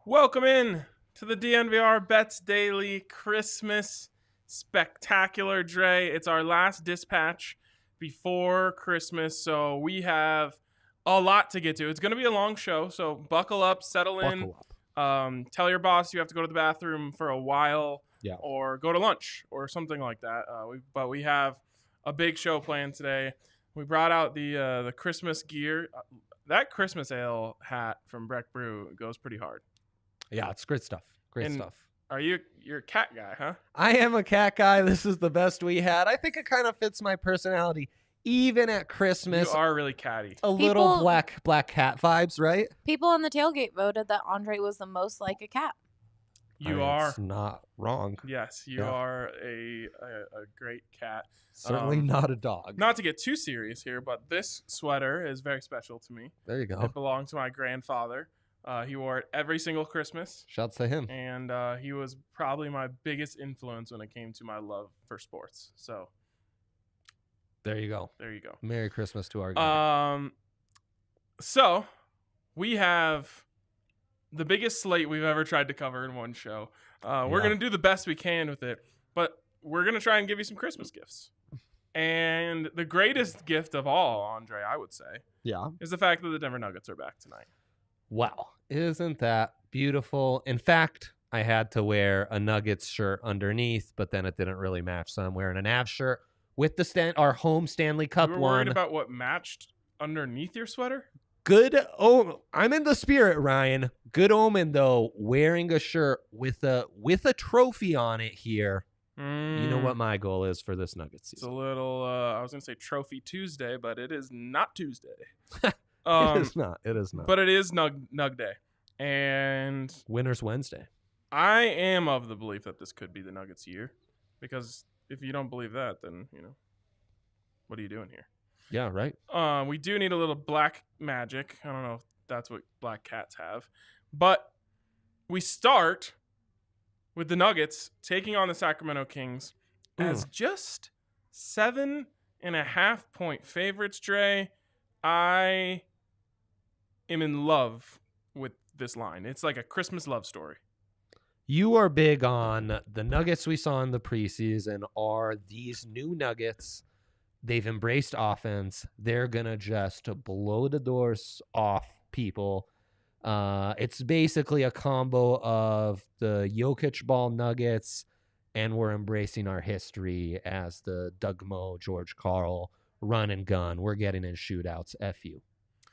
Welcome in to the DNVR Bets Daily Christmas Spectacular, Dre. It's our last dispatch before Christmas, so we have a lot to get to. It's going to be a long show, so buckle up, settle in. Tell your boss you have to go to the bathroom for a while, or go to lunch or something like that. But we have a big show planned today. We brought out the Christmas gear. That Christmas ale hat from Breck Brew goes pretty hard. Yeah, it's great stuff. Great stuff. You're a cat guy, huh? I am a cat guy. This is the best we had. I think it kind of fits my personality. Even at Christmas. You are really catty. Little black cat vibes, right? People on the tailgate voted that Andre was the most like a cat. You are. It's not wrong. Yes, you are a great cat. Certainly not a dog. Not to get too serious here, but this sweater is very special to me. There you go. It belonged to my grandfather. He wore it every single Christmas. Shouts to him. And he was probably my biggest influence when it came to my love for sports. So there you go. There you go. Merry Christmas to our guy. So we have the biggest slate we've ever tried to cover in one show. We're going to do the best we can with it, but we're going to try and give you some Christmas gifts. And the greatest gift of all, Andre, I would say, is the fact that the Denver Nuggets are back tonight. Wow. Isn't that beautiful? In fact, I had to wear a Nuggets shirt underneath, but then it didn't really match. So I'm wearing an Avs shirt with our home Stanley Cup You were worried about what matched underneath your sweater? Good. Oh, I'm in the spirit, Ryan. Good omen, though. Wearing a shirt with a trophy on it here. You know what my goal is for this Nuggets season. It's a little, I was going to say Trophy Tuesday, but it is not Tuesday. It is not. It is not. But it is Nug Day. And Winner's Wednesday. I am of the belief that this could be the Nuggets' year. Because if you don't believe that, then, what are you doing here? Yeah, right. We do need a little black magic. I don't know if that's what black cats have. But we start with the Nuggets taking on the Sacramento Kings as just 7.5 point favorites, Dre. I am in love with this line. It's like a Christmas love story. You are big on the Nuggets we saw in the preseason are these new Nuggets. They've embraced offense. They're going to just blow the doors off people. It's basically a combo of the Jokic ball Nuggets, and we're embracing our history as the Doug Moe, George Karl, run and gun. We're getting in shootouts. F you.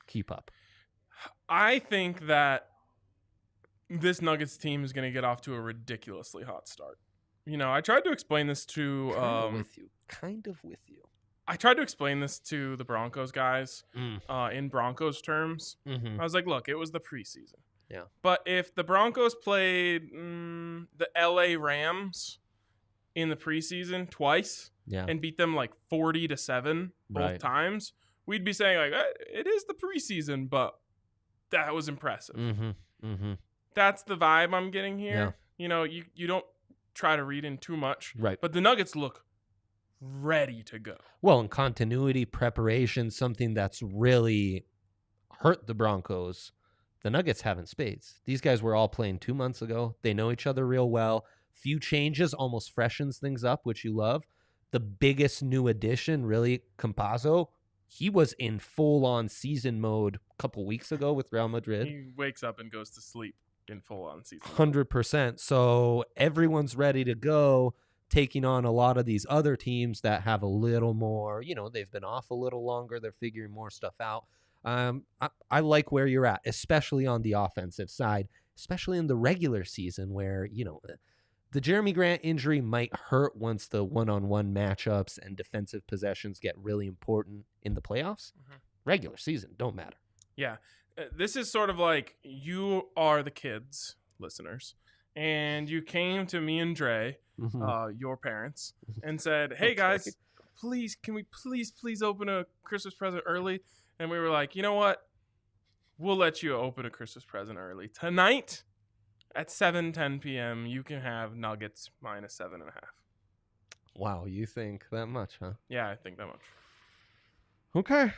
Keep up. I think that this Nuggets team is going to get off to a ridiculously hot start. I tried to explain this to... Kind of with you. I tried to explain this to the Broncos guys in Broncos terms. Mm-hmm. I was like, look, it was the preseason. Yeah. But if the Broncos played the LA Rams in the preseason twice and beat them like 40-7 both times, we'd be saying like, it is the preseason, but that was impressive. Mm-hmm. Mm-hmm. That's the vibe I'm getting here. Yeah. You don't try to read in too much. Right. But the Nuggets look ready to go. Well, in continuity, preparation, something that's really hurt the Broncos, the Nuggets have in spades. These guys were all playing 2 months ago. They know each other real well. Few changes almost freshens things up, which you love. The biggest new addition, really, Campazzo, he was in full-on season mode a couple weeks ago with Real Madrid. He wakes up and goes to sleep in full-on season mode. 100%. So everyone's ready to go, taking on a lot of these other teams that have a little more, they've been off a little longer. They're figuring more stuff out. I like where you're at, especially on the offensive side, especially in the regular season where, the Jeremy Grant injury might hurt once the one-on-one matchups and defensive possessions get really important in the playoffs. Mm-hmm. Regular season, don't matter. Yeah. This is sort of like you are the kids, listeners, and you came to me and Dre, your parents, and said, hey, guys, please, can we please open a Christmas present early? And we were like, you know what? We'll let you open a Christmas present early. Tonight at 7:10 p.m., you can have Nuggets minus 7.5. Wow, you think that much, huh? Yeah, I think that much. Okay.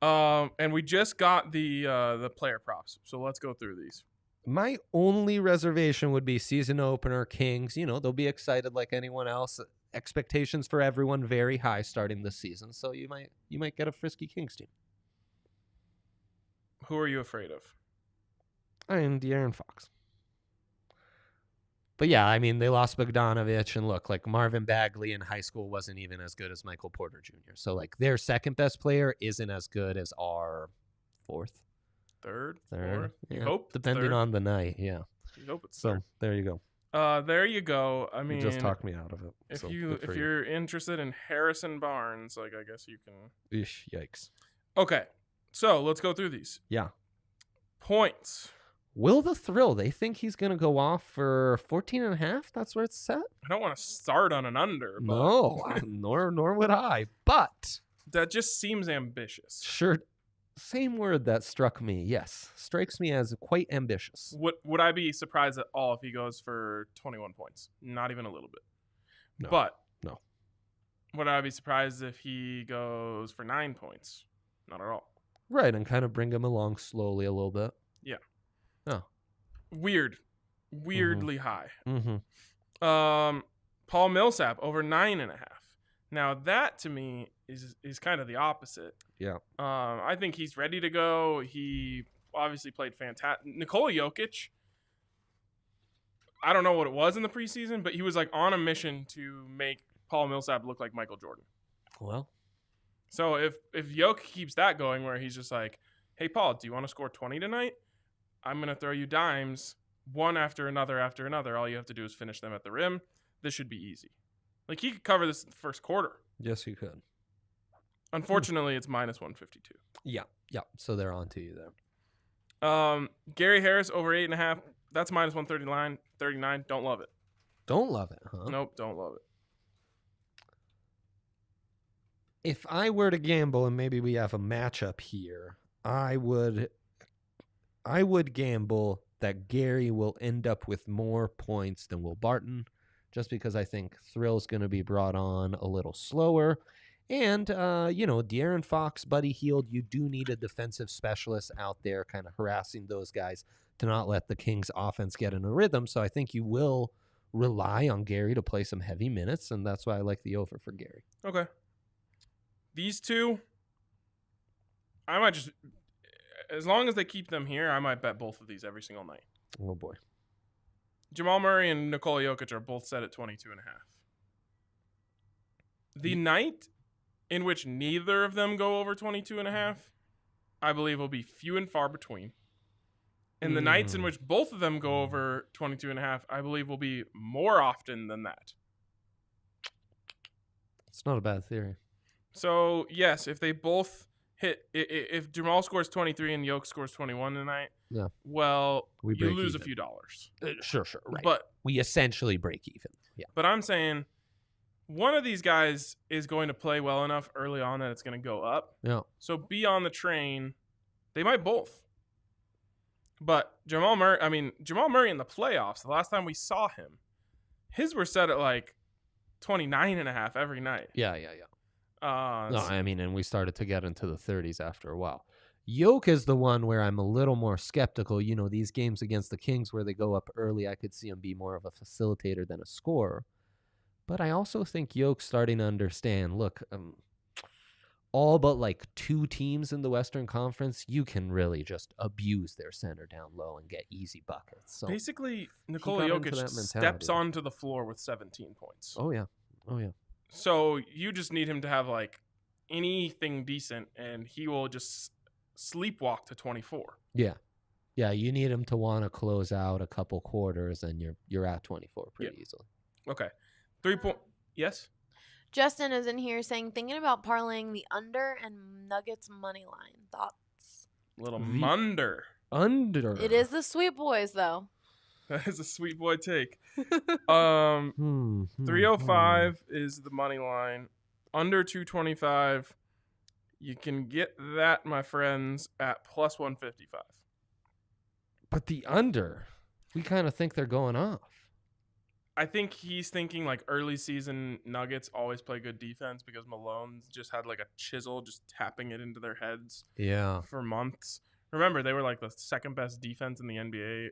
And we just got the player props, so let's go through these. My only reservation would be season opener Kings. They'll be excited like anyone else. Expectations for everyone very high starting this season, so you might get a frisky Kings team. Who are you afraid of? And De'Aaron Fox. But yeah, I mean, they lost Bogdanovich, and look, like Marvin Bagley in high school wasn't even as good as Michael Porter Jr. So like their second best player isn't as good as our fourth, third. Fourth. You Yeah. hope Depending third. on the night, yeah. You hope it's So third. there you go. There you go. I mean, You just talked me out of it. If so you good for you're interested in Harrison Barnes, like I guess you can. Eesh, yikes. Okay, so let's go through these Yeah. points. Will the Thrill? They think he's gonna go off for 14.5. That's where it's set. I don't want to start on an under, but No, nor would I. But that just seems ambitious. sure, same word that struck me. Yes, strikes me as quite ambitious. Would I be surprised at all if he goes for 21 points? Not even a little bit. No. But No. Would I be surprised if he goes for 9 points? Not at all. Right, and kind of bring him along slowly a little bit. Yeah. Oh. Weirdly high. Mm-hmm. Paul Millsap over 9.5. Now that to me is kind of the opposite. Yeah. I think he's ready to go. He obviously played fantastic. Nikola Jokic, I don't know what it was in the preseason, but he was like on a mission to make Paul Millsap look like Michael Jordan. Well. So if Jokic keeps that going where he's just like, hey, Paul, do you want to score 20 tonight? I'm going to throw you dimes one after another. All you have to do is finish them at the rim. This should be easy. Like, he could cover this in the first quarter. Yes, you could. Unfortunately, it's minus 152. Yeah. So they're on to you there. Gary Harris over 8.5. That's minus 139. Don't love it. Don't love it, huh? Nope, don't love it. If I were to gamble, and maybe we have a matchup here, I would gamble that Gary will end up with more points than Will Barton, just because I think Thrill's going to be brought on a little slower. And, De'Aaron Fox, Buddy Hield, you do need a defensive specialist out there kind of harassing those guys to not let the Kings offense get in a rhythm. So I think you will rely on Gary to play some heavy minutes, and that's why I like the over for Gary. Okay. These two, I might just, as long as they keep them here, I might bet both of these every single night. Oh, boy. Jamal Murray and Nikola Jokic are both set at 22.5. The night in which neither of them go over 22.5, I believe will be few and far between. And the nights in which both of them go over 22.5, I believe will be more often than that. It's not a bad theory. So, yes, if they both hit, if Jamal scores 23 and Jokic scores 21 tonight, yeah, well, we you break lose even. a few dollars. Sure, right. But we essentially break even. Yeah. But I'm saying one of these guys is going to play well enough early on that it's going to go up. Yeah. So be on the train. They might both. But Jamal Murray in the playoffs, the last time we saw him, his were set at like 29.5 every night. Yeah. No, So I mean, and we started to get into the 30s after a while. Yoke is the one where I'm a little more skeptical. These games against the Kings where they go up early, I could see him be more of a facilitator than a scorer. But I also think Yoke's starting to understand, look, all but like two teams in the Western Conference, you can really just abuse their center down low and get easy buckets. So basically, Nikola got into Jokic that steps mentality. onto the floor with 17 points. Oh yeah. So you just need him to have like anything decent, and he will just sleepwalk to 24. Yeah. You need him to want to close out a couple quarters, and you're at 24 pretty easily. Okay, 3 point. Yes. Justin is in here saying, thinking about parlaying the under and Nuggets money line. Thoughts? Little munder. Under. It is the Sweet Boys, though. That is a sweet boy take. 305 is the money line. Under 225. You can get that, my friends, at plus 155. But the under, we kind of think they're going off. I think he's thinking like early season Nuggets always play good defense because Malone's just had like a chisel just tapping it into their heads Yeah. for months. Remember, they were like the second best defense in the NBA,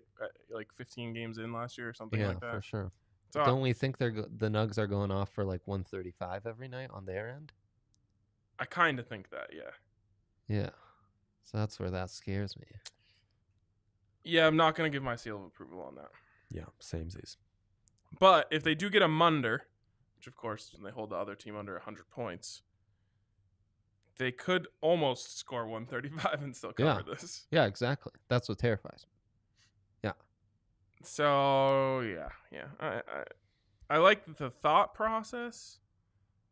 like 15 games in last year or something Yeah, like that. for sure. So Don't we think the Nugs are going off for like 135 every night on their end? I kind of think that, yeah. Yeah. So that's where that scares me. Yeah, I'm not going to give my seal of approval on that. Yeah, samesies. But if they do get a Munder, which of course they hold the other team under 100 points, they could almost score 135 and still cover this. Yeah, exactly. That's what terrifies me. Yeah. So yeah. I like the thought process,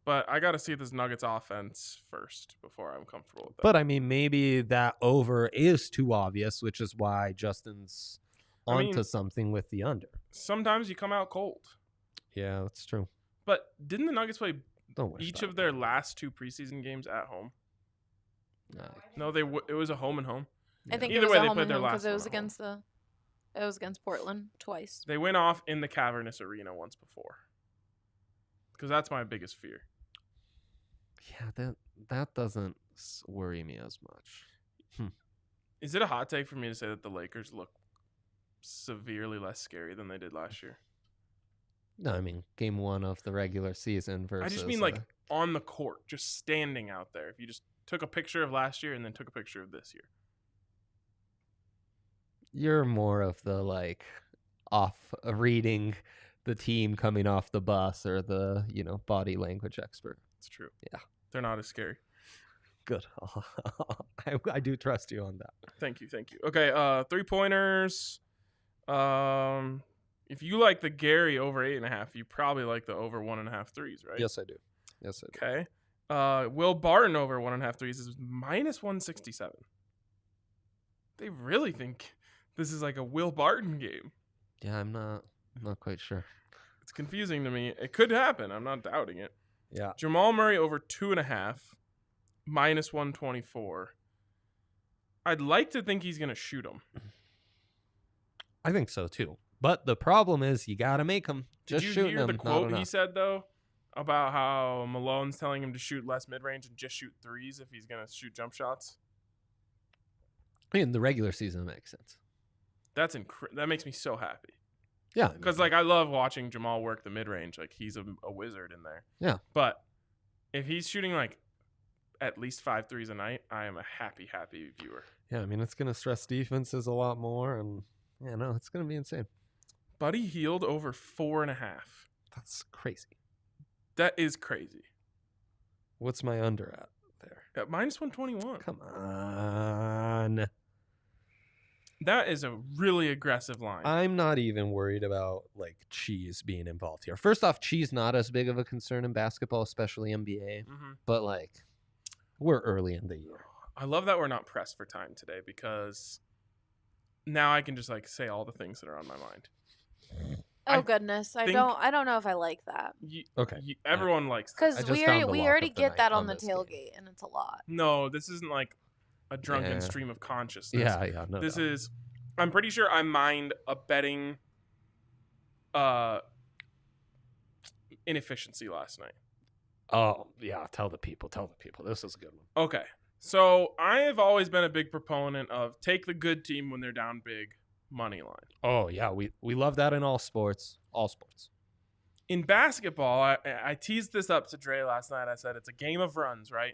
but I got to see this Nuggets offense first before I'm comfortable with that. But I mean, maybe that over is too obvious, which is why Justin's onto something with the under. Sometimes you come out cold. Yeah, that's true. But didn't the Nuggets play Don't wish each that of their upon me. last 2 preseason games at home? Nah. No, it was a home and home. I think Either it was way, at they home played and their home last because it one was at home. against it was against Portland twice. They went off in the cavernous arena once before. Because that's my biggest fear. Yeah, that doesn't worry me as much. Is it a hot take for me to say that the Lakers look severely less scary than they did last year? No, I mean, game 1 of the regular season versus... I just mean like on the court, just standing out there. If you just took a picture of last year and then took a picture of this year. You're more of the like off reading the team coming off the bus or the, body language expert. It's true. Yeah. They're not as scary. Good. I do trust you on that. Thank you. Okay, 3-pointers. If you like the Gary over 8.5, you probably like the over 1.5 threes, right? Yes, I do. Okay. Will Barton over 1.5 threes is minus 167. They really think this is like a Will Barton game. Yeah, I'm not quite sure. It's confusing to me. It could happen. I'm not doubting it. Yeah. Jamal Murray over 2.5, minus 124. I'd like to think he's going to shoot him. I think so too. But the problem is you got to make them. Did Just you shooting hear them, the not quote he enough. said, though, about how Malone's telling him to shoot less mid-range and just shoot threes if he's going to shoot jump shots? In the regular season, it makes sense. That makes me so happy. Yeah. Because, I love watching Jamal work the mid-range. Like, he's a wizard in there. Yeah. But if he's shooting, at least 5 threes a night, I am a happy viewer. Yeah, I mean, it's going to stress defenses a lot more. And, it's going to be insane. Buddy Hield over 4.5. That's crazy. That is crazy. What's my under at there? At minus 121. Come on. That is a really aggressive line. I'm not even worried about, Cheese being involved here. First off, Cheese not as big of a concern in basketball, especially NBA. Mm-hmm. But, we're early in the year. I love that we're not pressed for time today because now I can just, say all the things that are on my mind. Oh goodness, I don't know if I like that. Okay. Everyone likes that. Because I just we found the already lock of the get night that on on the this game. tailgate, and it's a lot. No, this isn't a drunken Yeah. stream of consciousness. Yeah, no. This is, I'm pretty sure I mined a betting inefficiency last night. Oh, yeah, tell the people. This is a good one. Okay. So I have always been a big proponent of take the good team when they're down big, money line. Oh, yeah, we love that in all sports. All sports. In basketball, I teased this up to Dre last night. I said it's a game of runs, right?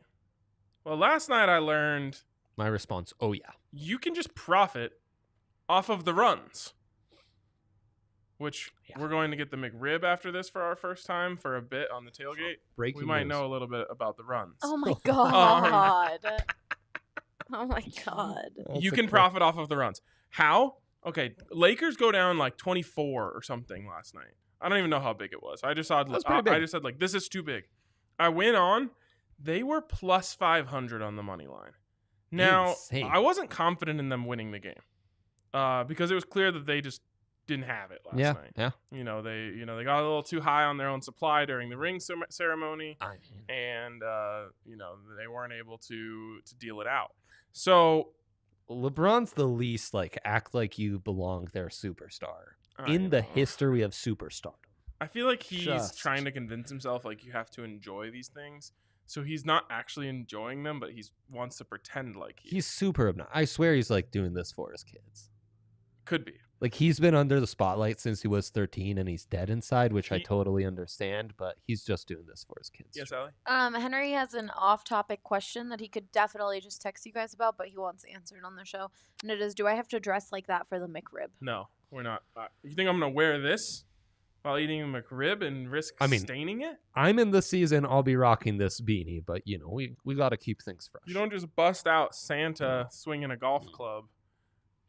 Well, last night I learned My response, oh, yeah. you can just profit off of the runs, which we're going to get the McRib after this for our first time for a bit on the tailgate. Breaking We might news. know a little bit about the runs. Oh my god! Oh my god! That's You a can cra- profit off of the runs. How? Okay, Lakers go down 24 or something last night. I don't even know how big it was. I just saw. That's pretty big. I just said this is too big. I went on. They were plus 500 on the money line. Now Insane. I wasn't confident in them winning the game because it was clear that they just didn't have it last night. Yeah. They got a little too high on their own supply during the ring ceremony, I mean, and they weren't able to deal it out. So LeBron's the least act like you belong their superstar I in the know. history of superstardom. I feel like he's Just- trying to convince himself you have to enjoy these things. So he's not actually enjoying them, but he wants to pretend like He's super obnoxious. I swear he's like doing this for his kids. Could be. Like he's been under the spotlight since he was 13 and he's dead inside, which I totally understand, but he's just doing this for his kids. Yes, Allie? Henry has an off-topic question that he could definitely just text you guys about, but he wants answered on the show. And it is, do I have to dress like that for the McRib? No, we're not. You think I'm going to wear this while eating a McRib and risk staining it? I'm in the season. I'll be rocking this beanie, but, you know, we got to keep things fresh. You don't just bust out Santa swinging a golf club.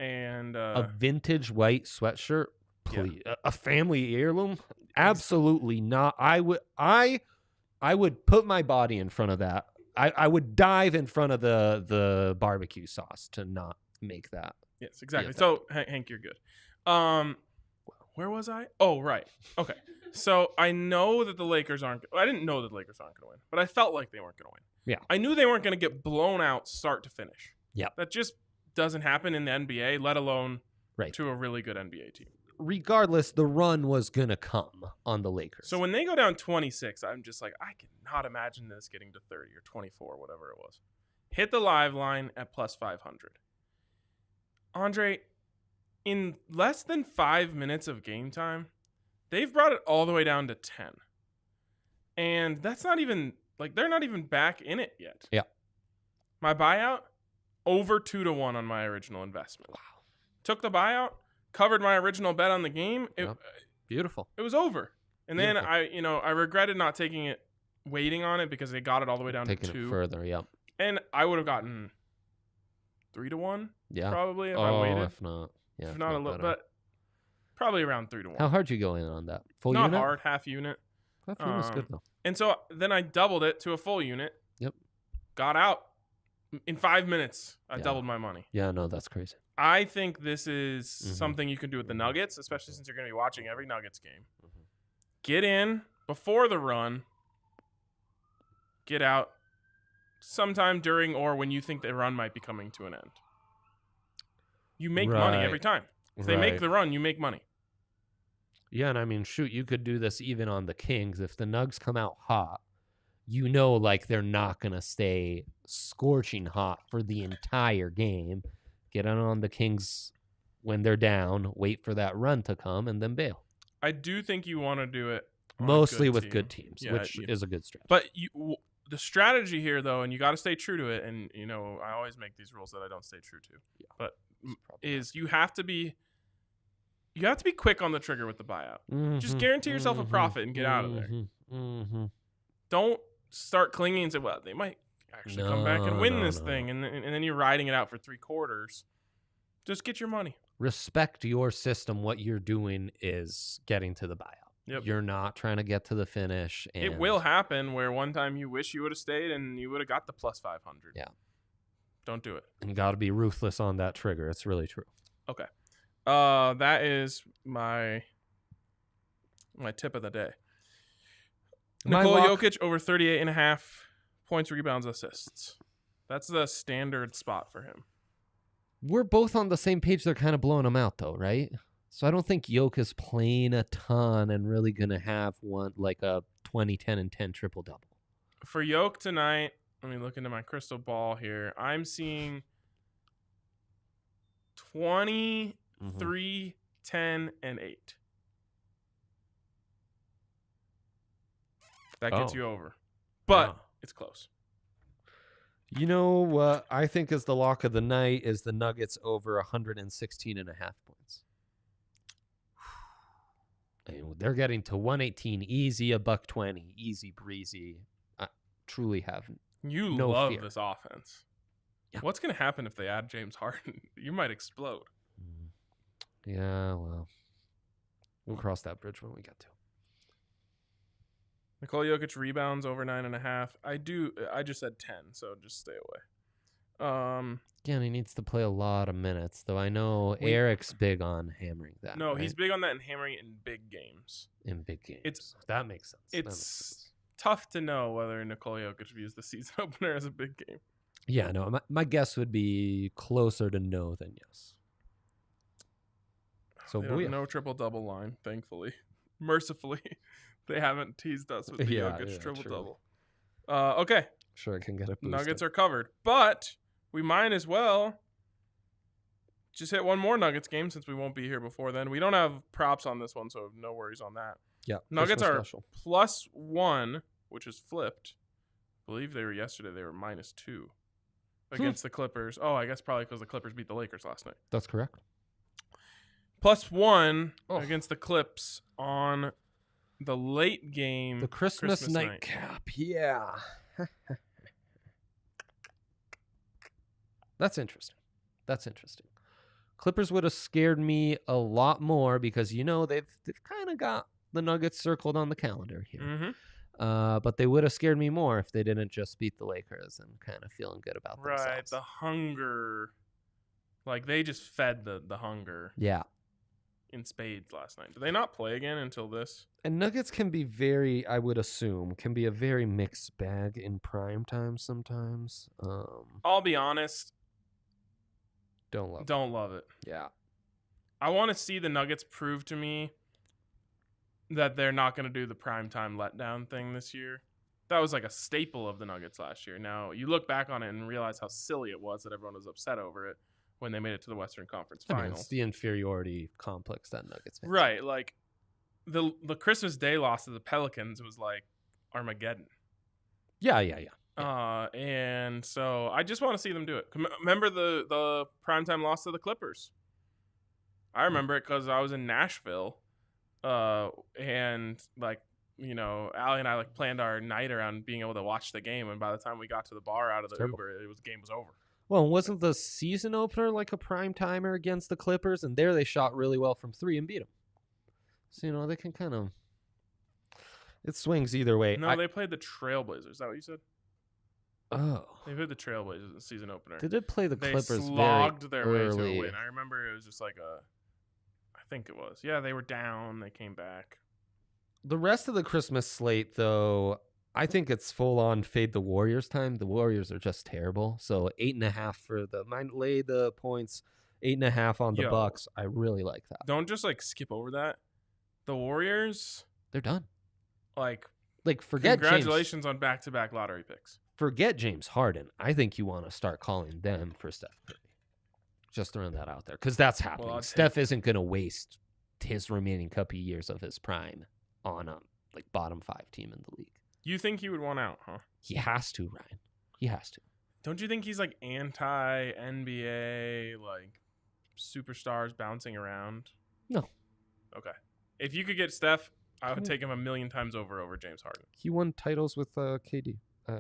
And a vintage white sweatshirt, please. Yeah. A family heirloom? Absolutely not. I would put my body in front of that. I would dive in front of the barbecue sauce to not make that. Yes, exactly. So Hank, you're good. Where was I? Oh, right. Okay. So I know that the Lakers aren't. I didn't know that the Lakers aren't going to win, but I felt like they weren't going to win. Yeah. I knew they weren't going to get blown out start to finish. Yeah. That just doesn't happen in the NBA, let alone to a really good NBA team. Regardless, the run was going to come on the Lakers. So when they go down 26, I'm just like, I cannot imagine this getting to 30 or 24, whatever it was. Hit the live line at plus 500. Andre, in less than 5 minutes of game time, they've brought it all the way down to 10. And that's not even, like, they're not even back in it yet. Yeah. My buyout? Over 2-1 on my original investment. Wow. Took the buyout, covered my original bet on the game. Beautiful. It was over. And then I regretted not taking it, waiting on it because they got it all the way down to 2. Taking it further, yeah. And I would have gotten 3-1. Yeah. Probably if I waited. If not. Yeah. If not a little, but probably around 3-1. How hard you go in on that? Full not unit? Not hard, half unit. Half unit's good though. And so then I doubled it to a full unit. Yep. Got out. In 5 minutes, I doubled my money. Yeah, no, that's crazy. I think this is something you can do with the Nuggets, especially since you're going to be watching every Nuggets game. Get in before the run. Get out sometime during or when you think the run might be coming to an end. You make money every time. If they make the run, you make money. Yeah, and I mean, shoot, you could do this even on the Kings. If the Nugs come out hot, you know, like they're not going to stay scorching hot for the entire game. Get on the Kings when they're down, wait for that run to come, and then bail. I do think you want to do it mostly with good teams, which is a good strategy. But the strategy here, though, and you got to stay true to it, and, you know, I always make these rules that I don't stay true to, but is you have to be quick on the trigger with the buyout. Just guarantee yourself a profit and get out of there. Don't start clinging and say, well, they might actually come back and win this thing, and then you're riding it out for 3 quarters. Just get your money. Respect your system. What you're doing is getting to the buyout. Yep. You're not trying to get to the finish. And it will happen where one time you wish you would have stayed and you would have got the plus 500. Yeah. Don't do it. You got to be ruthless on that trigger. It's really true. Okay. That is my tip of the day. Nikola Jokic over 38.5 points, rebounds, assists. That's the standard spot for him. We're both on the same page. They're kind of blowing him out, though, right? So I don't think Jokic is playing a ton and really going to have one like a 20, 10, and 10 triple-double. For Jokic tonight, let me look into my crystal ball here. I'm seeing 23, 10, and 8. That gets you over. But it's close. You know what I think is the lock of the night is the Nuggets over 116.5 points. I mean, they're getting to 118 easy, $120 easy breezy. I truly have no love fear. This offense. Yeah. What's going to happen if they add James Harden? You might explode. Yeah, well, we'll cross that bridge when we get to. Nikola Jokic rebounds over 9.5. I just said 10, so just stay away. Again, he needs to play a lot of minutes, though I know Eric's big on hammering that. No, right? he's big on that and hammering it in big games. In big games. That makes sense. It's tough to know whether Nikola Jokic views the season opener as a big game. Yeah, no, my guess would be closer to no than yes. So no triple-double line, thankfully. Mercifully, they haven't teased us with the Jokic triple-double. Okay. Sure, it can get it boosted. Nuggets are covered. But we might as well just hit one more Nuggets game since we won't be here before then. We don't have props on this one, so no worries on that. Yeah. Nuggets are special. +1, which is flipped. I believe they were yesterday. They were -2 against the Clippers. Oh, I guess probably because the Clippers beat the Lakers last night. That's correct. +1 against the Clips on the late game. The Christmas nightcap. Yeah. That's interesting. Clippers would have scared me a lot more because, they've kind of got the Nuggets circled on the calendar here. Mm-hmm. But they would have scared me more if they didn't just beat the Lakers and kind of feeling good about themselves. Right, the hunger. Like, they just fed the hunger. Yeah. In spades last night. Do they not play again until this? And Nuggets can be I would assume, a very mixed bag in prime time sometimes. I'll be honest. Don't love it. Yeah. I want to see the Nuggets prove to me that they're not going to do the primetime letdown thing this year. That was like a staple of the Nuggets last year. Now, you look back on it and realize how silly it was that everyone was upset over it when they made it to the Western Conference Finals. I mean, it's the inferiority complex that Nuggets fans right. Like, the Christmas Day loss to the Pelicans was like Armageddon. Yeah. And so I just want to see them do it. Remember the primetime loss to the Clippers? I remember it because I was in Nashville, and Allie and I planned our night around being able to watch the game. And by the time we got to the bar out of the Uber, the game was over. Well, wasn't the season opener like a prime timer against the Clippers? And there they shot really well from 3 and beat them. So they can kind of. It swings either way. No, they played the Trailblazers. Is that what you said? Oh. They played the Trailblazers in the season opener. They did play the Clippers very slogged their way to early. a win. I remember it was just like I think it was. Yeah, they were down. They came back. The rest of the Christmas slate, though, I think it's full on fade the Warriors time. The Warriors are just terrible. So 8.5 for lay the points, 8.5 on the Bucks. I really like that. Don't just skip over that. The Warriors, they're done. Forget congratulations on back-to-back lottery picks. Forget James Harden. I think you want to start calling them for Steph Curry. Just throwing that out there because that's happening. Well, Steph isn't going to waste his remaining couple years of his prime on a bottom 5 team in the league. You think he would want out, huh? He has to, Ryan. He has to. Don't you think he's anti-NBA, superstars bouncing around? No. Okay. If you could get Steph, I would take him 1,000,000 times over James Harden. He won titles with KD.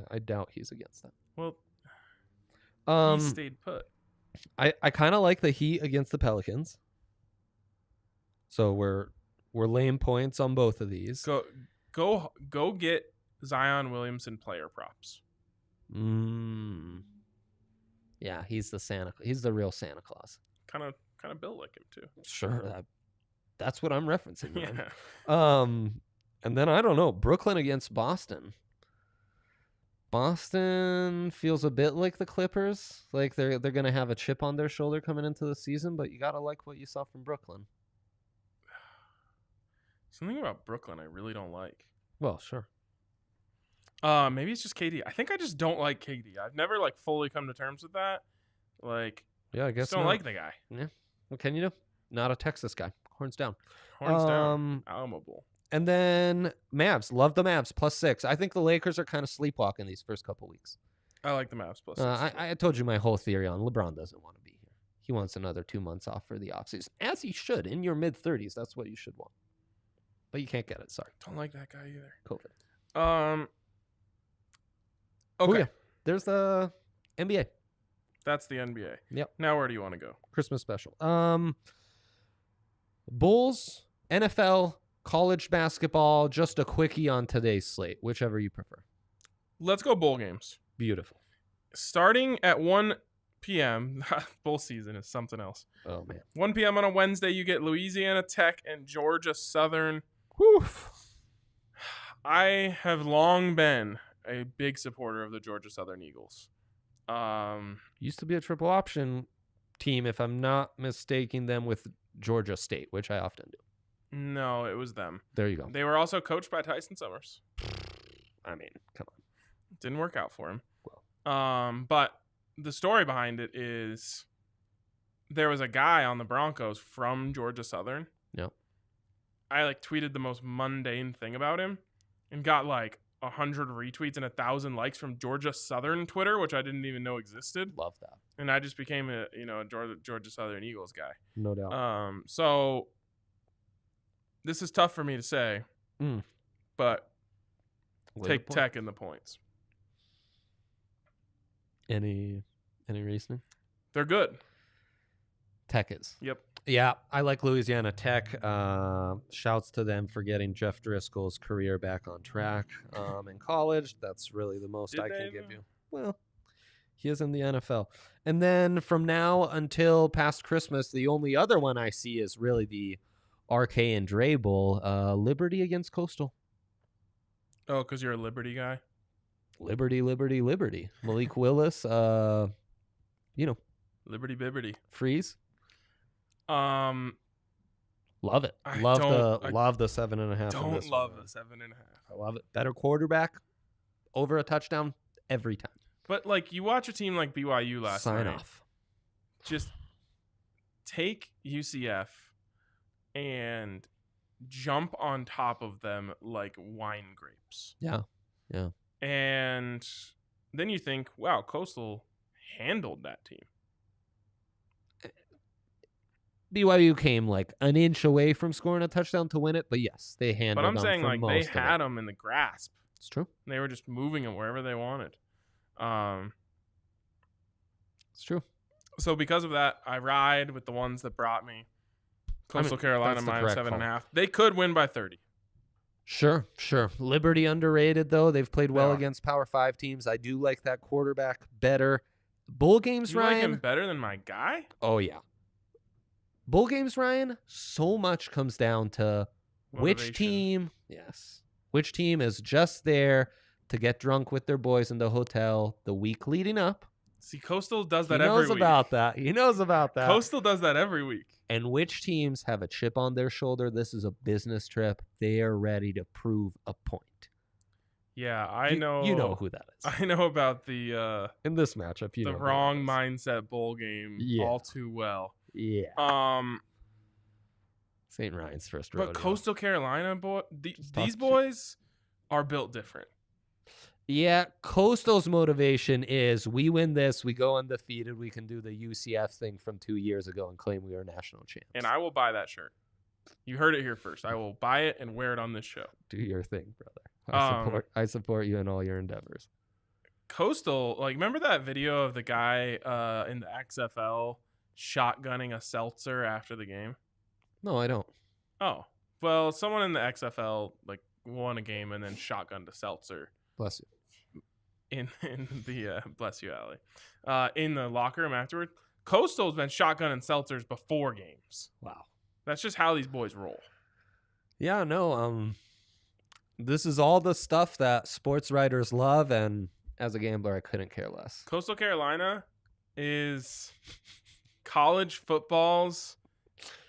I doubt he's against that. Well, he stayed put. I kind of like the Heat against the Pelicans. So we're laying points on both of these. Go get Zion Williamson player props. Yeah, he's the real Santa Claus. Kind of built like him too. Sure, that's what I'm referencing. Yeah. And then I don't know, Brooklyn against Boston. Boston feels a bit like the Clippers, like they're going to have a chip on their shoulder coming into the season, but you got to like what you saw from Brooklyn. Something about Brooklyn I really don't like. Well, sure. Maybe it's just KD. I think I just don't like KD. I've never fully come to terms with that. Yeah, I guess just don't like the guy. Yeah. What can you do? Not a Texas guy. Horns down. Horns down. Almable. And then Mavs. Love the Mavs. +6. I think the Lakers are kind of sleepwalking these first couple weeks. I like the Mavs +6. I told you my whole theory on LeBron doesn't want to be here. He wants another 2 months off for the offseason. As he should. In your mid-30s, that's what you should want. But you can't get it. Sorry. Don't like that guy either. COVID. Okay. Yeah. There's the NBA. That's the NBA. Yep. Now where do you want to go? Christmas special. Bulls, NFL, college basketball, just a quickie on today's slate, whichever you prefer. Let's go bowl games. Beautiful. Starting at 1 p.m., bowl season is something else. Oh, man. 1 p.m. on a Wednesday, you get Louisiana Tech and Georgia Southern. Woof. I have long been a big supporter of the Georgia Southern Eagles. Used to be a triple option team, if I'm not mistaking them with Georgia State, which I often do. No, it was them. There you go. They were also coached by Tyson Summers. I mean, come on. Didn't work out for him. Well. But the story behind it is there was a guy on the Broncos from Georgia Southern. Yep. I like tweeted the most mundane thing about him and got like 100 retweets and 1,000 likes from Georgia Southern Twitter, which I didn't even know existed. Love that. And I just became a Georgia Southern Eagles guy. No doubt. So this is tough for me to say, but take Tech in the points. Any reasoning? They're good. Tech is. Yep. Yeah, I like Louisiana Tech. Shouts to them for getting Jeff Driscoll's career back on track in college. That's really the most I can give you. Well, he is in the NFL. And then from now until past Christmas, the only other one I see is really the RK and Dre Bowl, Liberty against Coastal. Oh, because you're a Liberty guy? Liberty. Malik Willis, Liberty Bibberty. Freeze. Love it. I Love don't- the 7.5. Don't love the 7.5. I love it. Better quarterback over a touchdown every time. But like you watch a team like BYU last Sign night. off. Just take UCF and jump on top of them like wine grapes. Yeah. And then you think, wow, Coastal handled that team. BYU came like an inch away from scoring a touchdown to win it, but yes, they handled. But I'm them saying for like they most of had it. them in the grasp. It's true. They were just moving them wherever they wanted. It's true. So because of that, I ride with the ones that brought me. Coastal Carolina that's the minus correct 7.5. They could win by 30. Sure. Liberty underrated though. They've played well are. against Power 5 teams. I do like that quarterback better. Bowl games, You Ryan. like him better than my guy? Oh yeah. Bowl games, Ryan. So much comes down to which team is just there to get drunk with their boys in the hotel the week leading up. See, Coastal does that He every knows week. about that. He knows about that. Coastal does that every week. And which teams have a chip on their shoulder? This is a business trip. They are ready to prove a point. Yeah, I know. You know who that is. I know about the In this matchup, you know the who wrong that is. mindset bowl game Yeah. all too well. Yeah. St. Ryan's first rodeo. But Coastal Carolina talk these shit. boys are built different. Yeah, Coastal's motivation is we win this, we go undefeated, we can do the UCF thing from 2 years ago and claim we are national champs. And I will buy that shirt. You heard it here first. I will buy it and wear it on this show. Do your thing, brother. I support you in all your endeavors. Coastal, like, remember that video of the guy in the XFL shotgunning a seltzer after the game? No, I don't. Oh, well, someone in the XFL like won a game and then shotgunned a seltzer Bless you. in the bless you, Allie, in the locker room afterward. Coastal's been shotgunning seltzers before games. Wow. That's just how these boys roll. Yeah, no, this is all the stuff that sports writers love, and as a gambler, I couldn't care less. Coastal Carolina is college football's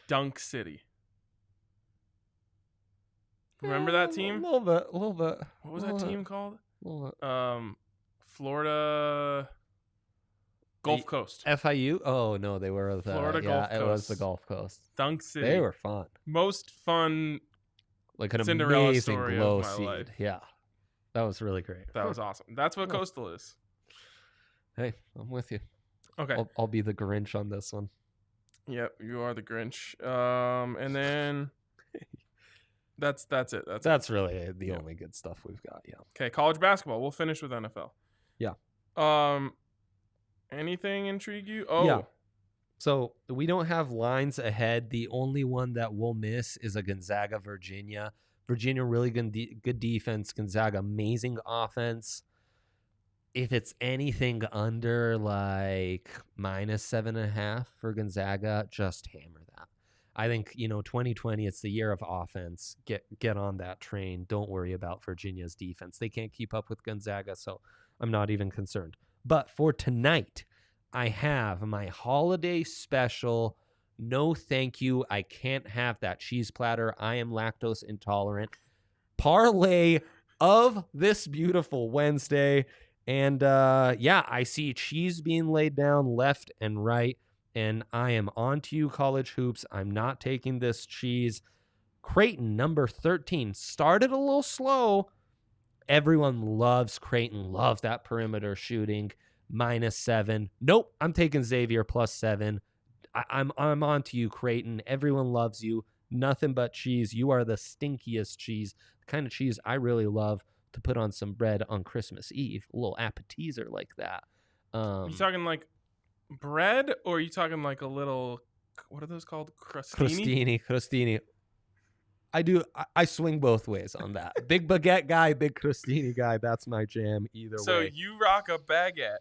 Dunk City. Remember that team? A little bit. What was that team called? A little bit. Florida Gulf Coast. FIU? Oh, no, they were the Florida Gulf it was Coast. the Gulf Coast. Dunk City. They were fun. Most fun. Like an Cinderella amazing story glow of my seed. life. Yeah. That was really great. That was awesome. That's what Cool. Coastal is. Hey, I'm with you. Okay. I'll be the Grinch on this one. Yep, you are the Grinch. And then that's it. That's really the only good stuff we've got. Yeah. Okay, college basketball. We'll finish with NFL. Yeah. Anything intrigue you? Oh, Yeah. So we don't have lines ahead. The only one that we'll miss is a Gonzaga, Virginia. Virginia, really good defense. Gonzaga, amazing offense. If it's anything under like minus 7.5 for Gonzaga, just hammer that. I think, 2020, it's the year of offense. Get on that train. Don't worry about Virginia's defense. They can't keep up with Gonzaga, so I'm not even concerned. But for tonight, I have my holiday special. No, thank you. I can't have that cheese platter. I am lactose intolerant. Parlay of this beautiful Wednesday. And yeah, I see cheese being laid down left and right. And I am on to you, college hoops. I'm not taking this cheese. Creighton, number 13, started a little slow. Everyone loves Creighton, loves that perimeter shooting. -7. Nope, I'm taking Xavier +7. I'm on to you, Creighton. Everyone loves you. Nothing but cheese. You are the stinkiest cheese. The kind of cheese I really love to put on some bread on Christmas Eve. A little appetizer like that. You talking like bread, or are you talking like a little, what are those called? Crostini. I swing both ways on that. Big baguette guy, big crostini guy. That's my jam either way. So you rock a baguette,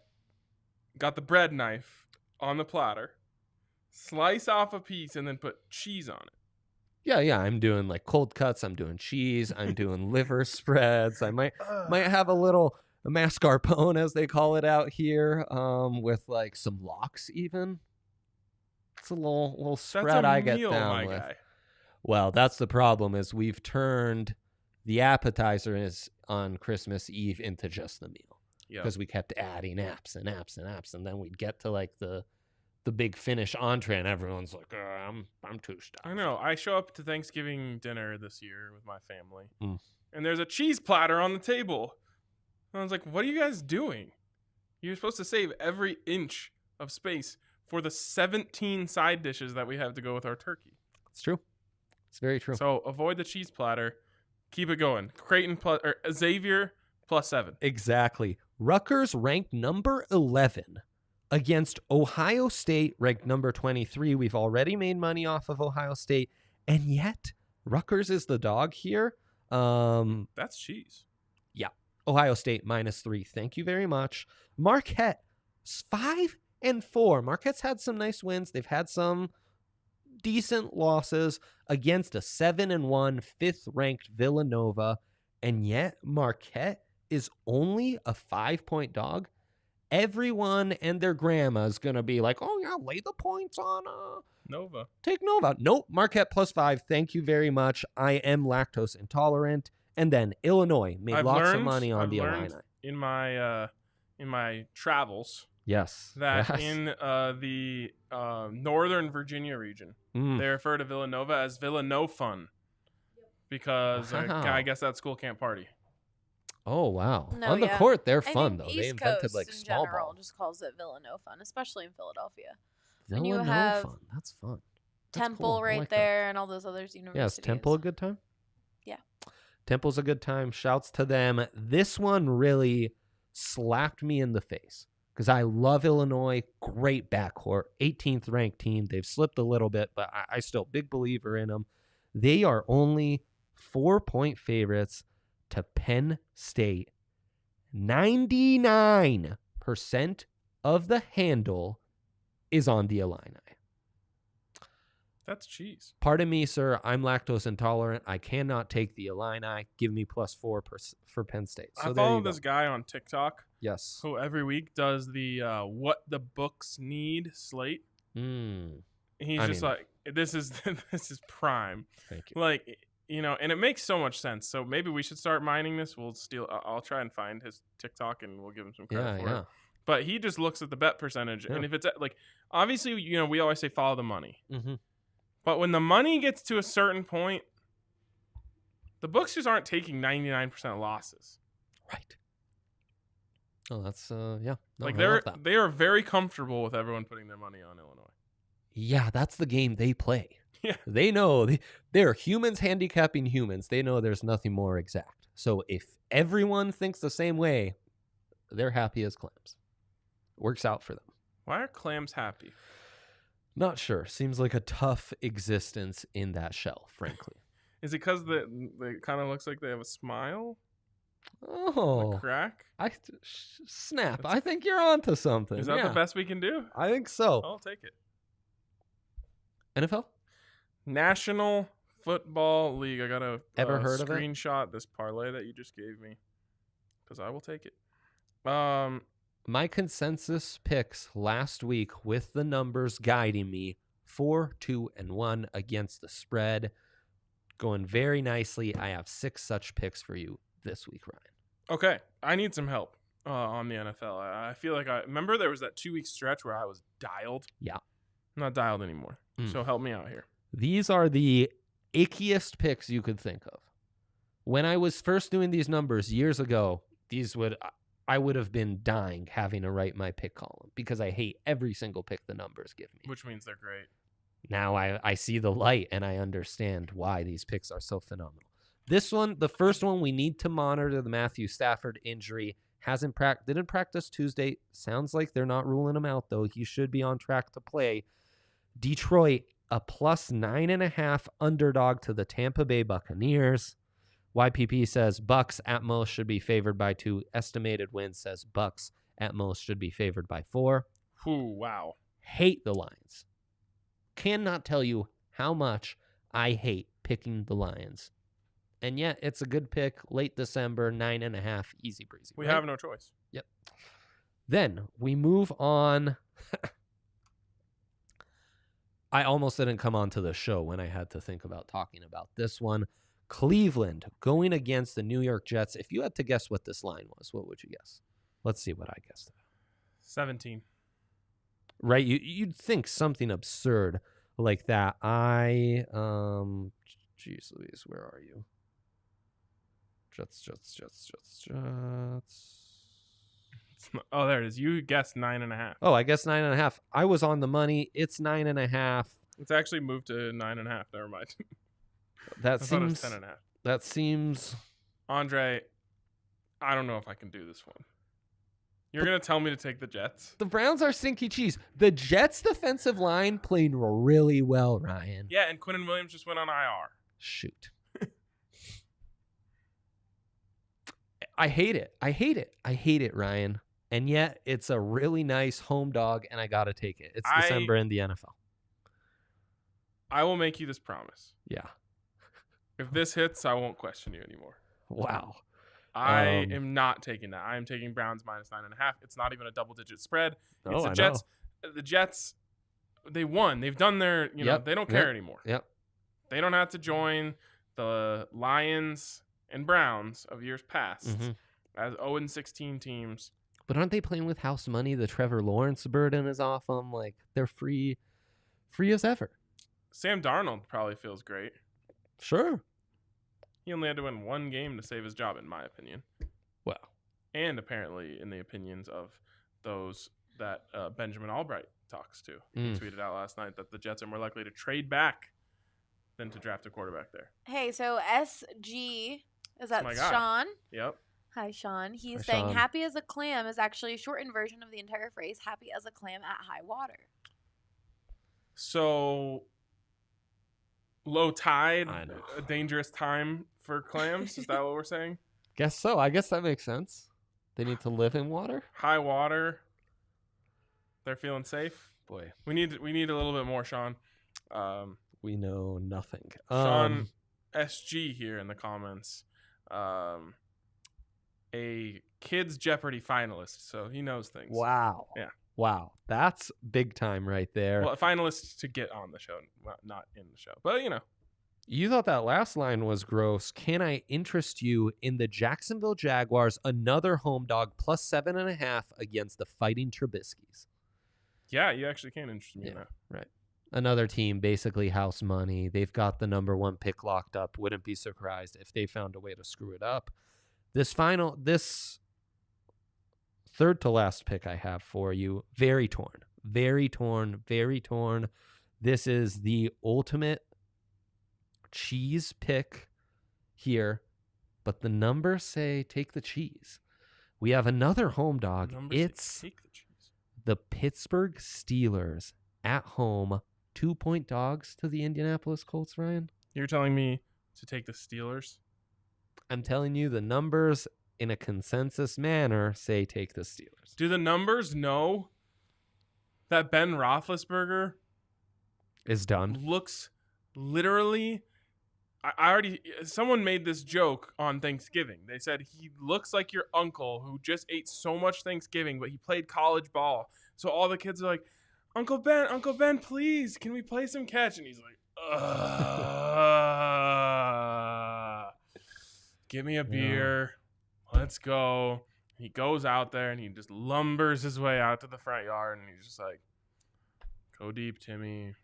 got the bread knife on the platter, slice off a piece, and then put cheese on it. Yeah. I'm doing like cold cuts. I'm doing cheese. I'm doing liver spreads. I might have a little mascarpone, as they call it out here, with like some lox even. It's a little spread I get down with. Guy. Well, that's the problem, is we've turned the appetizer on Christmas Eve into just the meal. Because we kept adding apps, and then we'd get to like the big finish entree, and everyone's like, I'm too stuffed. I know. I show up to Thanksgiving dinner this year with my family, and there's a cheese platter on the table. And I was like, what are you guys doing? You're supposed to save every inch of space for the 17 side dishes that we have to go with our turkey. It's true. It's very true. So avoid the cheese platter. Keep it going. Creighton or Xavier +7. Exactly. Rutgers ranked number 11 against Ohio State, ranked number 23. We've already made money off of Ohio State, and yet Rutgers is the dog here. That's cheese. Yeah. Ohio State -3. Thank you very much. Marquette 5-4. Marquette's had some nice wins. They've had some decent losses against a 7-1 5th-ranked Villanova, and yet Marquette is only a 5-point dog. Everyone and their grandma is going to be like, oh yeah, lay the points on Nova. Take Nova. Nope, Marquette +5. Thank you very much. I am lactose intolerant. And then Illinois made lots of money on the Illini. In my travels, yes, that in the Northern Virginia region, they refer to Villanova as Villanofun, because I guess that school can't party. Oh wow! No, on the court, they're fun though. East They invented Coast like in small general ball. just calls it Villanofun, especially in Philadelphia. Villanofun. you have That's fun. That's Temple cool. I right like there, and all those other universities. Yes, Temple a good time? Yeah. Temple's a good time. Shouts to them. This one really slapped me in the face because I love Illinois. Great backcourt. 18th ranked team. They've slipped a little bit, but I still big believer in them. They are only 4-point favorites to Penn State. 99% of the handle is on the Illini. That's cheese. Pardon me, sir. I'm lactose intolerant. I cannot take the Illini. Give me +4 for Penn State. So I follow this guy on TikTok. Yes. Who every week does the what the books need slate. He's like, this is prime. Thank you. Like, and it makes so much sense. So maybe we should start mining this. I'll try and find his TikTok and we'll give him some credit for it. But he just looks at the bet percentage, and if it's like, obviously, we always say follow the money. Mm-hmm. But when the money gets to a certain point, the books just aren't taking 99% losses. Right. Oh, that's No, like I love that. they are very comfortable with everyone putting their money on Illinois. Yeah, that's the game they play. Yeah. They know they're humans handicapping humans. They know there's nothing more exact. So if everyone thinks the same way, they're happy as clams. Works out for them. Why are clams happy? Not sure. Seems like a tough existence in that shell, frankly. Is it because it kind of looks like they have a smile? Oh. A crack? Snap. I think you're onto something. Is that the best we can do? I think so. I'll take it. NFL? National Football League. I got to heard of it? Screenshot this parlay that you just gave me because I will take it. My consensus picks last week with the numbers guiding me 4-2-1 against the spread. Going very nicely. I have 6 such picks for you. this week, Ryan. Okay, I need some help on the NFL. I feel like I remember there was that 2-week stretch where I was dialed. Yeah. I'm not dialed anymore. So help me out here. These are the ickiest picks you could think of. When I was first doing these numbers years ago, I would have been dying having to write my pick column because I hate every single pick the numbers give me. Which means they're great. Now I see the light and I understand why these picks are so phenomenal. This one, the first one, we need to monitor the Matthew Stafford injury. Didn't practice Tuesday. Sounds like they're not ruling him out, though. He should be on track to play. Detroit, a +9.5 underdog to the Tampa Bay Buccaneers. YPP says Bucks at most should be favored by 2. Estimated win says Bucks at most should be favored by 4. Ooh, wow. Hate the Lions. Cannot tell you how much I hate picking the Lions. And yet, it's a good pick. Late December, 9.5, easy breezy. We right? have no choice. Yep. Then we move on. I almost didn't come onto the show when I had to think about talking about this one. Cleveland going against the New York Jets. If you had to guess what this line was, what would you guess? Let's see what I guessed. 17. Right? You'd think something absurd like that. Jeez Louise, where are you? Jets. Oh, there it is. You guessed 9.5. Oh, I guess 9.5. I was on the money. It's 9.5. It's actually moved to 9.5. Never mind. That I thought it was seems 10.5. That seems Andre, I don't know if I can do this one. You're going to tell me to take the Jets? the Browns are stinky cheese. The Jets defensive line played really well, Ryan. Yeah, and Quinnen Williams just went on IR. Shoot. I hate it, Ryan. And yet, it's a really nice home dog, and I got to take it. It's December in the NFL. I will make you this promise. Yeah. If this hits, I won't question you anymore. Wow. I am not taking that. I am taking Browns -9.5. It's not even a double-digit spread. It's Oh, the Jets. The Jets, they won. They've done their, they don't care anymore. Yep. They don't have to join the Lions and Browns of years past as 0-16 teams. But aren't they playing with house money? The Trevor Lawrence burden is off them. Like, they're free as ever. Sam Darnold probably feels great. Sure. He only had to win one game to save his job, in my opinion. Well. And apparently in the opinions of those that Benjamin Albright talks to. He tweeted out last night that the Jets are more likely to trade back than to draft a quarterback there. Hey, so SG, is that my guy. Sean? Yep. Hi, Sean. He's Hi, saying Sean. happy as a clam is actually a shortened version of the entire phrase happy as a clam at high water. So, low tide, I know. a dangerous time for clams. Is that what we're saying? Guess so. I guess that makes sense. They need to live in water. High water. They're feeling safe. Boy, We need a little bit more, Sean. we know nothing. Sean SG here in the comments. A Kids Jeopardy finalist, so he knows things. Wow. Yeah. Wow. That's big time right there. Well, a finalist to get on the show, not in the show. But, You thought that last line was gross. Can I interest you in the Jacksonville Jaguars, another home dog, +7.5 against the Fighting Trubisky's? yeah, you actually can interest me in that. Right. Another team, basically house money. They've got the number 1 pick locked up. Wouldn't be surprised if they found a way to screw it up. This third to last pick I have for you, very torn. This is the ultimate cheese pick here, but the numbers say take the cheese. We have another home dog. It's take the cheese. the Pittsburgh Steelers at home, 2-point dogs to the Indianapolis Colts, Ryan. You're telling me to take the Steelers? I'm telling you, the numbers in a consensus manner say take the Steelers. Do the numbers know that Ben Roethlisberger Is done. looks literally... someone made this joke on Thanksgiving. They said he looks like your uncle who just ate so much Thanksgiving, but he played college ball. So all the kids are like, Uncle Ben, please, can we play some catch? And he's like, Give me a beer. Let's go. He goes out there and he just lumbers his way out to the front yard, and he's just like, go deep, Timmy.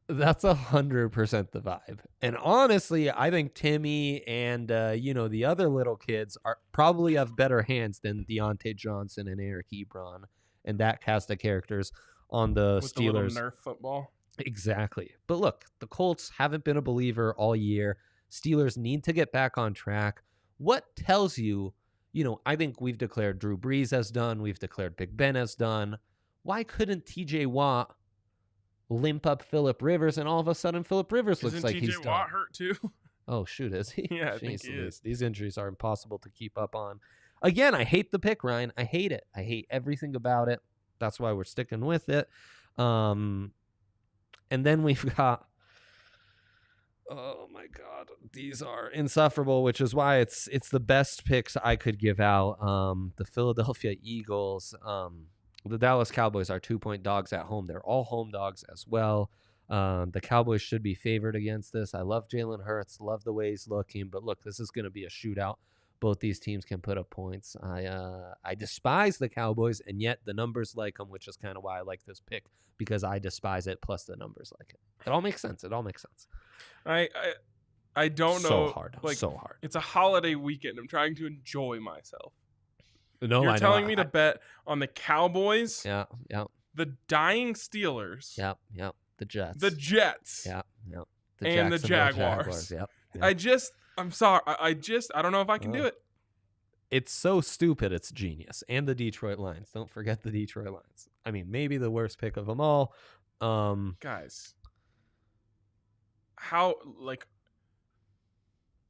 That's 100% the vibe. And honestly, I think Timmy and, the other little kids probably have better hands than Deontay Johnson and Eric Ebron and that cast of characters on the With Steelers. the little Nerf football. Exactly. But look, the Colts haven't been a believer all year. Steelers need to get back on track. What tells you, I think we've declared Drew Brees as done. We've declared Big Ben as done. Why couldn't TJ Watt limp up Phillip Rivers, and all of a sudden Phillip Rivers looks like he's done? TJ Watt hurt too? Oh, shoot, is he? Yeah, I think he is. These injuries are impossible to keep up on. Again, I hate the pick, Ryan. I hate it. I hate everything about it. That's why we're sticking with it. And then we've got, oh my God, these are insufferable, which is why it's the best picks I could give out. The Philadelphia Eagles, the Dallas Cowboys are 2-point dogs at home. They're all home dogs as well. The Cowboys should be favored against this. I love Jalen Hurts, love the way he's looking, but look, this is going to be a shootout. Both these teams can put up points. I despise the Cowboys, and yet the numbers like them, which is kind of why I like this pick, because I despise it, plus the numbers like it. It all makes sense. I don't know. So hard. Like, so hard. It's a holiday weekend. I'm trying to enjoy myself. No, You're telling me to bet on the Cowboys? Yeah. The dying Steelers? Yep. The Jets. The Jets? Yep. And the Jaguars. Yep. I'm sorry. I don't know if I can do it. It's so stupid. It's genius. And the Detroit Lions. Don't forget the Detroit Lions. I mean, maybe the worst pick of them all. Guys,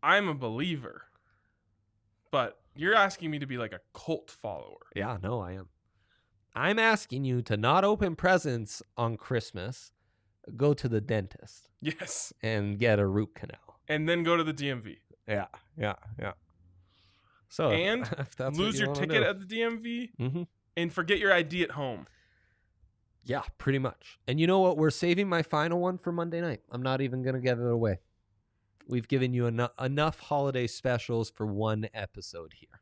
I'm a believer, but you're asking me to be like a cult follower. Yeah, no, I am. I'm asking you to not open presents on Christmas, go to the dentist. Yes. And get a root canal. And then go to the DMV. Yeah. So and if that's lose your ticket at the DMV and forget your ID at home. Yeah, pretty much. And you know what? We're saving my final one for Monday night. I'm not even going to give it away. We've given you enough holiday specials for one episode here.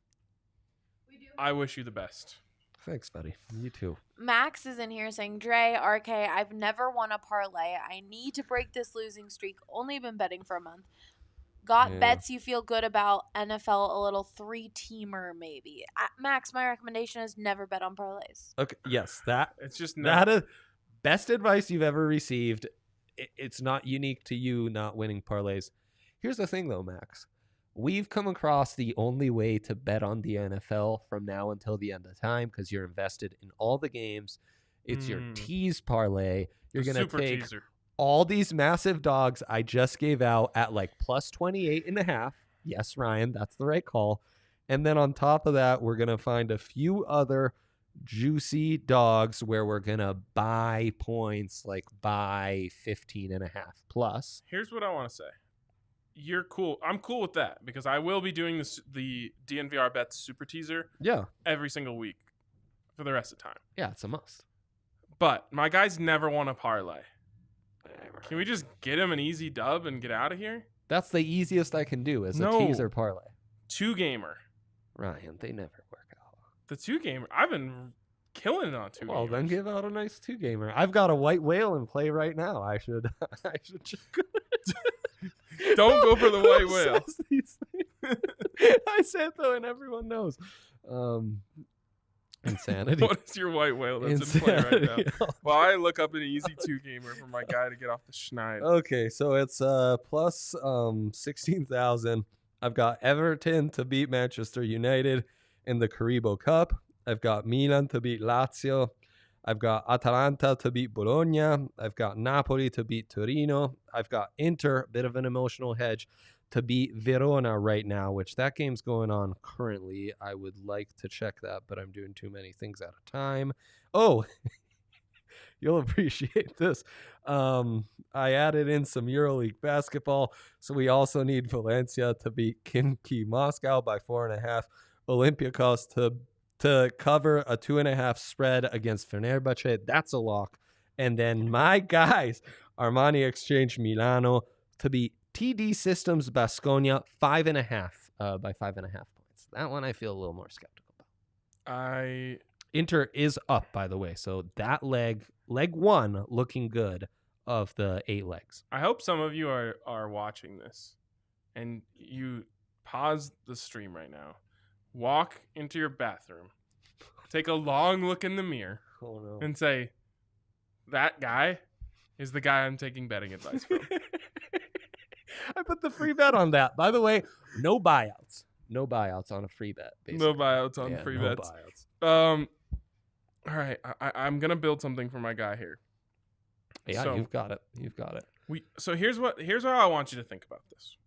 We do. I wish you the best. Thanks, buddy. You too. Max is in here saying, Dre, RK, I've never won a parlay. I need to break this losing streak. Only been betting for a month. Got bets you feel good about. NFL, a little 3-teamer maybe. Max, my recommendation is never bet on parlays. Okay. Yes, It's just that is best advice you've ever received. It's not unique to you not winning parlays. Here's the thing, though, Max. We've come across the only way to bet on the NFL from now until the end of time, because you're invested in all the games. It's your tease parlay. You're going to take all these massive dogs I just gave out at like plus 28.5. Yes, Ryan, that's the right call. And then on top of that, we're going to find a few other juicy dogs where we're going to buy points, like buy 15.5 plus. Here's what I want to say. You're cool. I'm cool with that, because I will be doing the DNVR Bets Super Teaser every single week for the rest of the time. Yeah, it's a must. But my guys never won a parlay. Can we just get him an easy dub and get out of here? That's the easiest I can do is a teaser parlay. 2-gamer. Ryan, they never work out. The 2-gamer. I've been killing it on 2-gamer. Well, then give out a nice 2-gamer. I've got a white whale in play right now. I should check. Don't go for the white whale. I said though, and everyone knows. Insanity. What is your white whale that's in play right now? Well, I look up an easy 2-gamer for my guy to get off the schneid. Okay, so it's plus 16,000. I've got Everton to beat Manchester United in the Carabao Cup. I've got Milan to beat Lazio. I've got Atalanta to beat Bologna. I've got Napoli to beat Torino. I've got Inter, bit of an emotional hedge, to beat Verona right now, which that game's going on currently. I would like to check that, but I'm doing too many things at a time. Oh, you'll appreciate this. I added in some EuroLeague basketball, so we also need Valencia to beat Khimki Moscow by 4.5. Olympiacos to cover a 2.5 spread against Fenerbahce. That's a lock. And then my guys, Armani Exchange Milano to beat TD Systems Baskonia 5.5 by 5.5 points. That one I feel a little more skeptical about. Inter is up, by the way. So that leg 1 looking good of the 8 legs. I hope some of you are watching this and you pause the stream right now. Walk into your bathroom. Take a long look in the mirror and say, that guy is the guy I'm taking betting advice from. I put the free bet on that. By the way, no buyouts. No buyouts on a free bet. Basically. No buyouts on free bets. Buyouts. All right. I'm going to build something for my guy here. Yeah, so, you've got it. You've got it. So here's what I want you to think about this.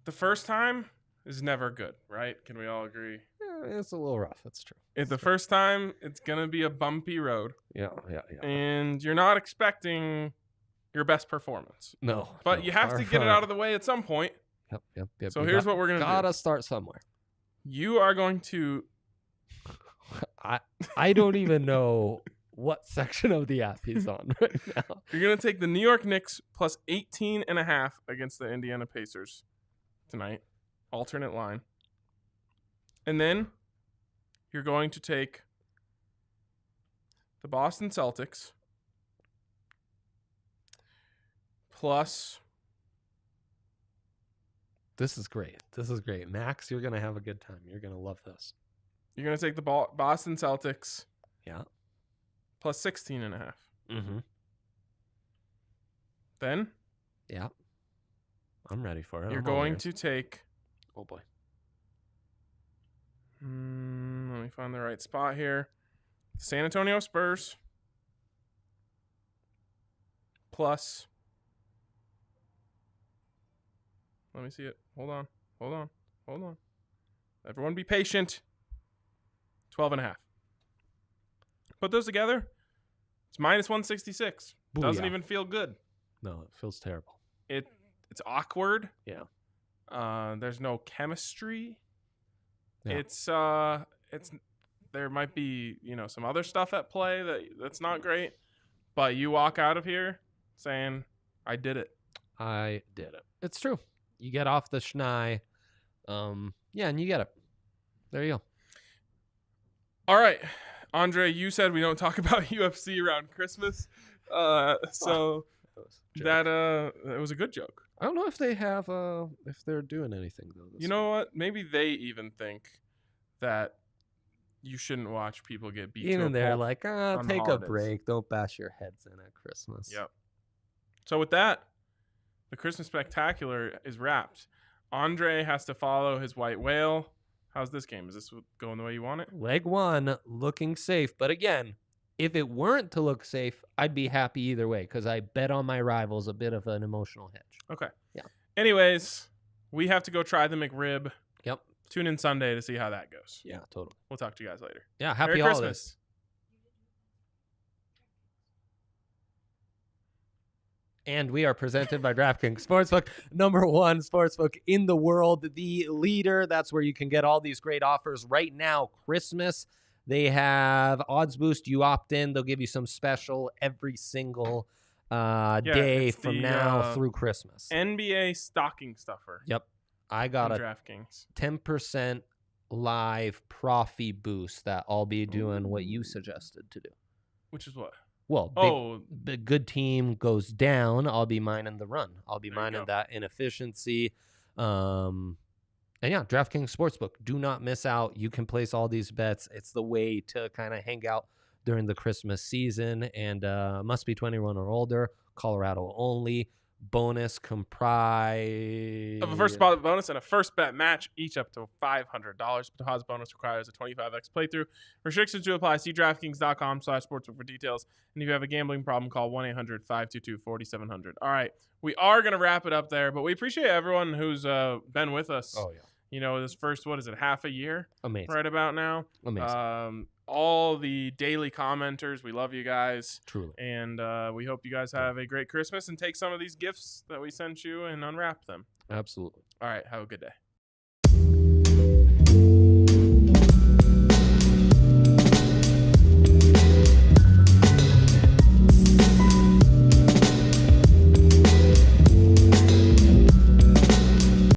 The first time is never good, right? Can we all agree? Yeah, it's a little rough. That's true. The first time, it's going to be a bumpy road. Yeah. And you're not expecting your best performance. No. But you have to get it out of the way at some point. Yep. So here's what we're going to do. Gotta start somewhere. You are going to... I don't even know what section of the app he's on right now. You're going to take the New York Knicks plus 18.5 against the Indiana Pacers tonight. Alternate line. And then you're going to take the Boston Celtics plus... This is great. Max, you're going to have a good time. You're going to love this. You're going to take the Boston Celtics. Yeah. Plus 16.5. Mm-hmm. Then? Yeah. I'm ready for it. You're going to take... Oh, boy. Let me find the right spot here. San Antonio Spurs. Plus... Let me see it. Hold on. Everyone be patient. 12.5. Put those together. It's minus 166. Booyah. Doesn't even feel good. No, it feels terrible. It's awkward. Yeah. There's no chemistry. Yeah. It's there might be, some other stuff at play that's not great, but you walk out of here saying, I did it. I did it. It's true. You get off the schnai. Yeah, and you get it. There you go. All right. Andre, you said we don't talk about UFC around Christmas. So that it was a good joke. I don't know if they have if they're doing anything though. You know what? Maybe they even think that you shouldn't watch people get beat. Even they're like, take holidays. A break. Don't bash your heads in at Christmas. Yep. So with that, the Christmas Spectacular is wrapped. Andre has to follow his white whale. How's this game? Is this going the way you want it? Leg 1, looking safe. But again, if it weren't to look safe, I'd be happy either way because I bet on my rivals, a bit of an emotional hedge. Okay. Yeah. Anyways, we have to go try the McRib. Yep. Tune in Sunday to see how that goes. Yeah, totally. We'll talk to you guys later. Yeah, happy Merry holidays. Christmas. And we are presented by DraftKings Sportsbook, #1 sportsbook in the world, the leader. That's where you can get all these great offers right now. Christmas, they have odds boost. You opt in. They'll give you some special every single day from now through Christmas. NBA stocking stuffer. Yep. I got a DraftKings 10% live profit boost that I'll be doing what you suggested to do. Which is what? Well, the good team goes down. I'll be mining the run. I'll be mining that inefficiency. And yeah, DraftKings Sportsbook. Do not miss out. You can place all these bets. It's the way to kind of hang out during the Christmas season. And must be 21 or older. Colorado only. Bonus comprise of a first spot bonus and a first bet match, each up to $500. Deposit bonus requires a 25x playthrough. Restrictions to apply. See DraftKings.com/sportsbook for details. And if you have a gambling problem, call 1-800-522-4700. All right, we are gonna wrap it up there, but we appreciate everyone who's been with us. Oh yeah. This first half a year? Amazing. Right about now. Amazing. All the daily commenters, we love you guys. Truly. And we hope you guys have a great Christmas and take some of these gifts that we sent you and unwrap them. Absolutely. All right. Have a good day.